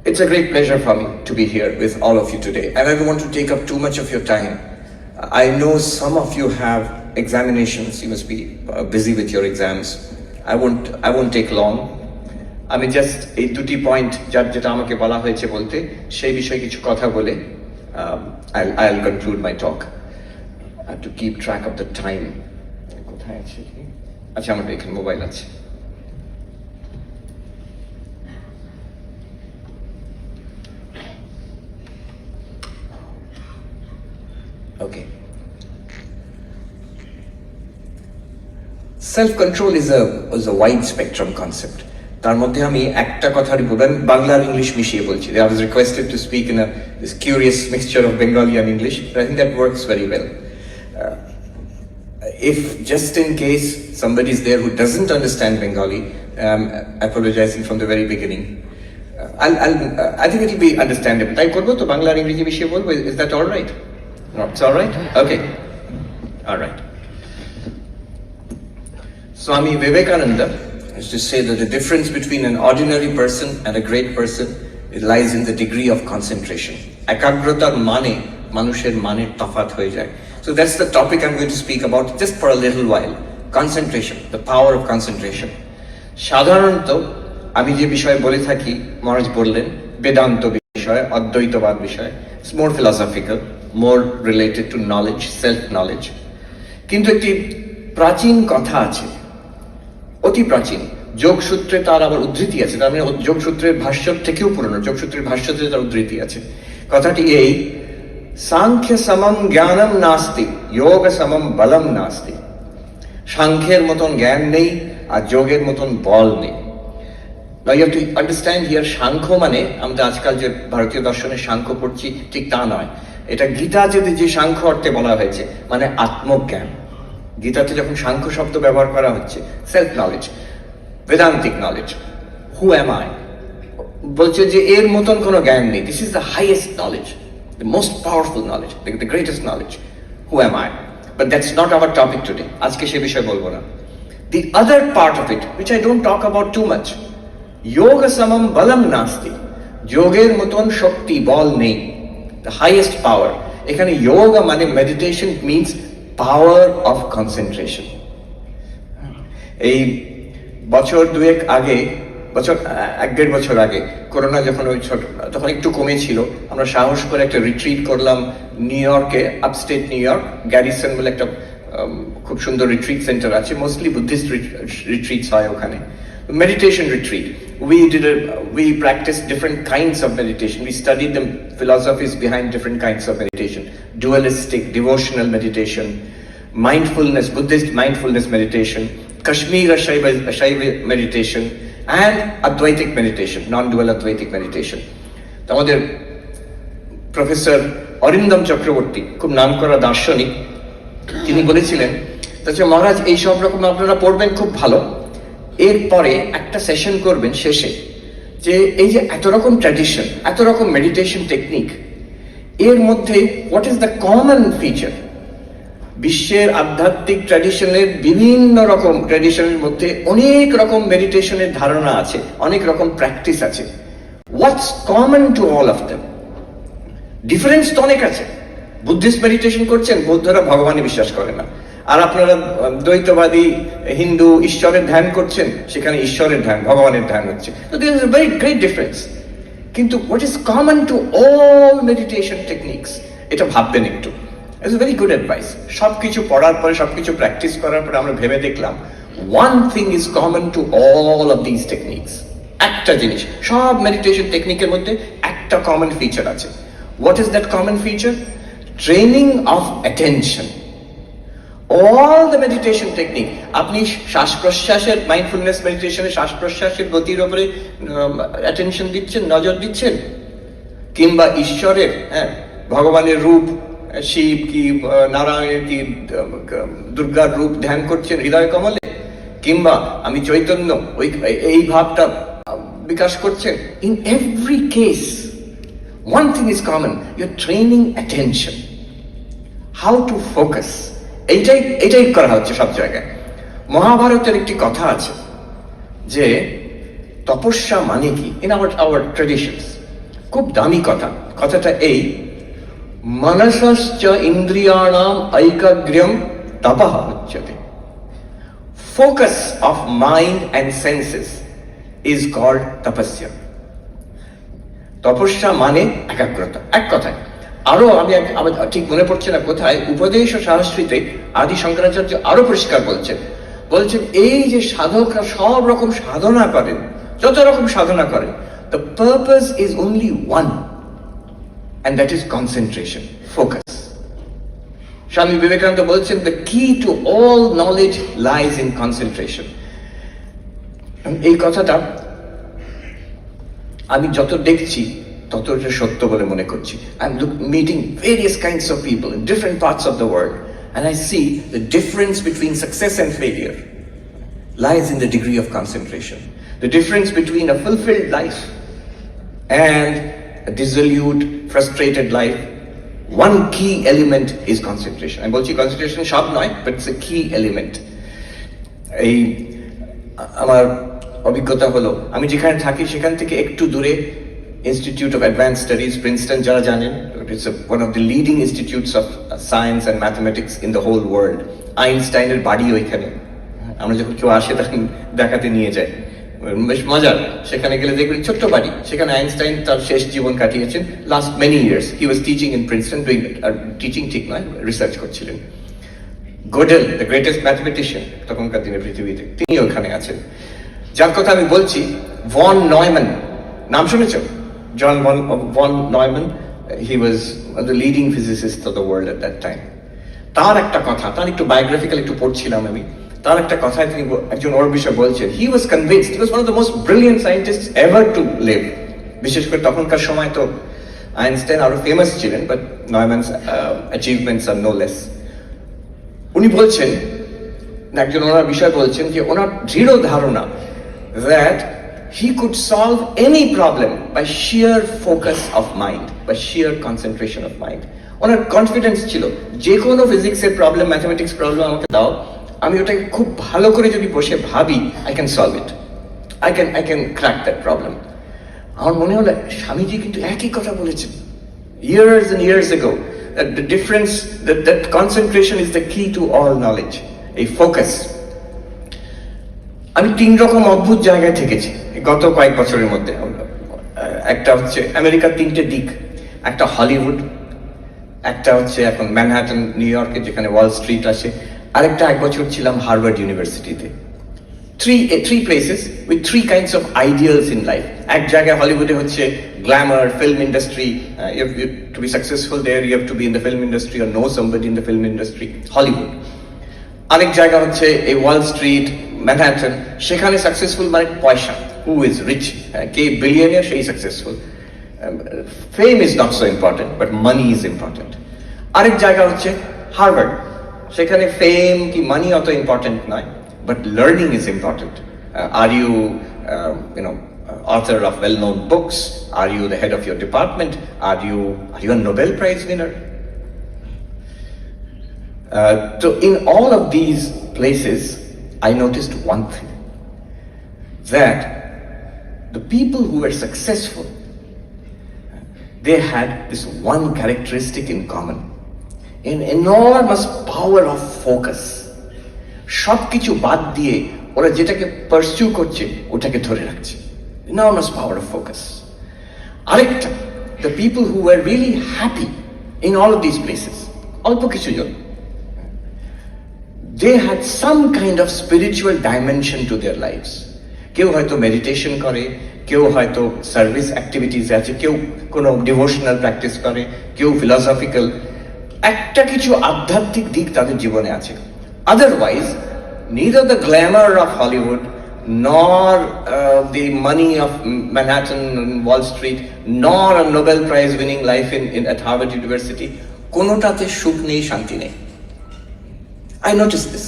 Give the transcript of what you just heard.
It's a great pleasure for me to be here with all of you today, and I don't want to take up too much of your time. I know some of you have examinations, you must be busy with your exams. I won't take long. আমি just এই দুটি point যেটা আমাকে বলা হয়েছে বলতে সেই বিষয়ে কিছু কথা বলে I'll conclude my talk. I have to keep track of the time. কোথায় আছে? আচ্ছা, আমার এখানে মোবাইল আছে। Okay. Self-control is a wide spectrum concept. তার মধ্যে আমি একটা কথারই বলবেন, বাংলা আর ইংলিশ মিশিয়ে বলছি। I was requested to speak in this curious mixture of Bengali and English, but I think that works very well. If just in case somebody is there who doesn't understand Bengali, apologizing from the very beginning. I think it will be understandable. তাই করবো তো, বাংলা আর ইংরেজি মিশিয়ে বলবো। Is that all right? No, it's all right? Okay. All right. Swami Vivekananda used to say that the difference between an ordinary person and a great person, it lies in the degree of concentration. Ekagrotar mane, manusher mane tafat hoye jay. So that's the topic I'm going to speak about just for a little while. Concentration, the power of concentration. সাধারণত আমি যে বিষয়ে বলে থাকি, মহারাজ বললেন, বেদান্ত বিষয়, অদ্বৈতবাদ বিষয়. It's more philosophical, more related to knowledge, self-knowledge. কিন্তু একটি প্রাচীন কথা আছে, অতি প্রাচীন, যোগসূত্রে তার আবার উদ্ধৃতি আছে। তার মানে যোগসূত্রের ভাষ্য থেকেও পুরনো, যোগসূত্রের ভাষ্যতে তার উদ্ধৃতি আছে। কথাটি এই, সাংখ্য সমম জ্ঞানম নাস্তি, যোগ সমম বলম নাস্তি। সাংখ্যের মতন জ্ঞান নেই আর যোগের মতন বল নেই। Now you have to understand here, Samkhya মানে আমরা আজকাল যে ভারতীয় দর্শনের সাংখ্য পড়ছি ঠিক তা নয়। এটা গীতা যে সাংখ্য অর্থে বলা হয়েছে, মানে আত্মজ্ঞান। গীতাতে যখন সাংখ্য শব্দ ব্যবহার করা হচ্ছে, self knowledge, Vedantic knowledge, who am I, বলছে যে এর মতন কোনো জ্ঞান নেই। This is the highest knowledge, the most powerful knowledge, the greatest knowledge, who am I. But that's not our topic today. আজকে সে বিষয়ে বলবো না। The other part of it, which I don't talk about too much, যোগ সমম বলম নাস্তি, যোগের মতন শক্তি, বল নেই, দ্য হাইয়েস্ট পাওয়ার। এখানে যোগ মানে meditation means power of concentration. এই বছর দুয়েক আগে, এক দেড় বছর আগে, করোনা যখন তখন একটু কমেছিল, আমরা সাহস করে একটা রিট্রিট করলাম নিউ ইয়র্কে, আপস্টেট নিউ ইয়র্ক, গ্যারিসন বলে একটা খুব সুন্দর রিট্রিট সেন্টার আছে, মোস্টলি বুদ্ধিস্ট রিট্রিটস হয় ওখানে। Meditation retreat. We practiced different kinds of meditation. We studied the philosophies behind different kinds of meditation. Dualistic, devotional meditation, mindfulness, Buddhist mindfulness meditation, Kashmir Shaiva meditation, and Advaitic meditation, non-dual Advaitic meditation. আমাদের professor Arindam Chakraborty, খুব নামকরা দার্শনিক, তিনি বলেছিলেন, তাছাড়া মহারাজ এই সব রকম আপনারা পড়বেন খুব ভালো, এরপরে একটা সেশন করবেন শেষে, যে এই যে এত রকম ট্র্যাডিশন, এত রকম মেডিটেশন টেকনিক, এর মধ্যে what is the common feature? বিশ্বের আধ্যাত্মিক ট্র্যাডিশনের বিভিন্ন রকম ট্র্যাডিশনের মধ্যে অনেক রকম মেডিটেশনের ধারণা আছে, অনেক রকম প্র্যাকটিস আছে। What's common to all of them? Difference তো অনেক আছে। বুদ্ধিস্ট মেডিটেশন করছেন, বৌদ্ধরা ভগবানে বিশ্বাস করে না, আর আপনারা দ্বৈতবাদী হিন্দু ঈশ্বরের ধ্যান করছেন, সেখানে ঈশ্বরের ধ্যান, ভগবানের ধ্যান হচ্ছে। তো this is a very great difference. কিন্তু what is common to all meditation techniques, এটা ভাববেন একটু। It's very good advice. সবকিছু পড়ার পরে, সবকিছু প্র্যাকটিস করার পরে আমরা ভেবে দেখলাম, one thing is common to all of this techniques. একটা জিনিস, সব মেডিটেশন টেকনিকের মধ্যে একটা কমন ফিচার আছে। What is that common feature? Training of attention. All the meditation technique, আপনি শ্বাস প্রশ্বাসের, মাইন্ডফুলনেস মেডিটেশনে শ্বাস প্রশ্বাসের গতির উপরে অ্যাটেনশন দিচ্ছেন, নজর দিচ্ছেন, কিংবা ঈশ্বরের, ভগবানের রূপ, শিব কি নারায়ণের কি দুর্গার রূপ ধ্যান করছেন হৃদয় কমলে, কিংবা আমি চৈতন্য, এই ভাবটা বিকাশ করছেন। In every case one thing is common, you are training attention, how to focus. এইটাই করা হচ্ছে সব জায়গায়। মহাভারতের একটি কথা আছে যে তপস্যা মানে কি, ইন আওয়ার ট্রেডিশনস খুব দামি কথা। কথাটা এই, মনসশ্চ ইন্দ্রিয়াণাম ঐকাগ্র্যম তপঃ উচ্যতে। Focus of mind and senses is called tapasya. তপস্যা মানে একাগ্রতা, এক কথায়। আরো আমি আমার ঠিক মনে পড়ছে না কোথায়, উপদেশ ও সহস্রীতে আদি শঙ্করাচার্য আরো পরিষ্কার বলছেন এই যে সাধকরা সব রকম সাধনা করেন, যত রকম সাধনা করেন, the purpose is only one, and that is concentration, focus. Swami Vivekananda বলছেন the key to all knowledge lies in concentration. এই কথাটা আমি যত দেখছি তত এটা সত্য বলে মনে করছি। I'm meeting various kinds of people in different parts of the world, and I see the difference between success and failure lies in the degree of concentration. The difference between a fulfilled life and a dissolute, frustrated life, one key element is concentration. আমি বলছি concentration সব নয়, but it's a key element. এই আমার অভিজ্ঞতা হলো, আমি যেখানে থাকি সেখান থেকে একটু দূরে Institute of Advanced Studies, Princeton, যারা জানেন, it's one of the leading institutes of science and mathematics in the whole world. আইনস্টাইনের বাড়ি ওইখানে, আমরা যখন কেউ আসে তখন দেখাতে নিয়ে যায়, বেশ মজার। সেখানে গেলে দেখবেন ছোট্ট বাড়ি, সেখানে আইনস্টাইন তার শেষ জীবন কাটিয়েছেন। Last many years he was teaching in Princeton, teaching ঠিক নয়, রিসার্চ করছিলেন। গোডেল, দ্য গ্রেটেস্ট ম্যাথমেটিশিয়ান তখনকার দিনে পৃথিবীতে, তিনি ওখানে আছেন। যার কথা আমি বলছি, ভন নয়ম্যান, নাম শুনেছ? John von Neumann, he was the leading physicist of the world at that time. তার একটা কথা, তার একটু বায়োগ্রাফিক্যাল একটু পড়ছিলাম আমি, তার একটা কথায় তিনি একজন ওর বিষয়ে বলছেন, he was convinced, he was one of the most brilliant scientists ever to live. বিশেষ করে তখনকার সময় তো আইনস্টাইন আরো ফেমাস ছিলেন, but Neumann's achievements are no less. উনি বলছেন, একজন ওনার বিষয় বলছেন যে ওনার দৃঢ় ধারণা that he could solve any problem by sheer focus of mind, by sheer concentration of mind. Owner confidence ছিল, যে কোনো ফিজিক্সের প্রবলেম, ম্যাথমেটিক্স প্রবলেম আমাকে দাও, আমি ওটাকে খুব ভালো করে যদি বসে ভাবি, I can solve it, I can crack that problem. আমার মনে হলো স্বামীজি কিন্তু একই কথা বলেছেন years and years ago, that the difference, that concentration is the key to all knowledge, a focus. আমি তিন রকম অদ্ভুত জায়গায় থেকেছি গত কয়েক বছরের মধ্যে। একটা হচ্ছে আমেরিকার তিনটে দিক, একটা হলিউড, একটা হচ্ছে এখন ম্যানহাটন নিউ ইয়র্কে যেখানে ওয়াল স্ট্রিট আছে, আরেকটা এক বছর ছিলাম হার্ভার্ড ইউনিভার্সিটিতে। Three places with three kinds of ideals in life. এক জায়গায় হলিউডে হচ্ছে glamour, film industry, to be successful there you have to be in the film industry or know somebody in the film industry, Hollywood. আরেক জায়গা হচ্ছে এই Wall Street, Manhattan, সেখানে successful মানে পয়সা, হু ইজ রিচ, কে বিলিয়নিয়ার সেই successful. Fame is not so important, but money is important. আরেক জায়গা হচ্ছে হার্ভার্ড, সেখানে ফেম কি মানি অত ইম্পর্টেন্ট নয়, but learning is important. Are you author of well-known books? Are you the head of your department? Are you a Nobel Prize winner? So in all of these places, I noticed one thing, that the people who were successful, they had this one characteristic in common, an enormous power of focus. সব কিছু বাদ দিয়ে ওরা যেটাকে pursue করছে ওটাকে ধরে রাখছে, enormous power of focus. আরেকটা, the people who were really happy in all of these places, অল্প কিছু জন, they had some kind of spiritual dimension to their lives. কেউ হয়তো মেডিটেশন করে, কেউ হয়তো সার্ভিস অ্যাক্টিভিটিস আছে, কেউ কোনো ডিভোশনাল প্র্যাকটিস করে, কেউ ফিলসফিক্যাল, একটা কিছু আধ্যাত্মিক দিক তাদের জীবনে আছে। Otherwise neither the glamour of Hollywood nor the money of Manhattan and Wall Street nor a Nobel Prize winning life at Harvard University, কোনোটাতে সুখ নেই, শান্তি নেই। I noticed this.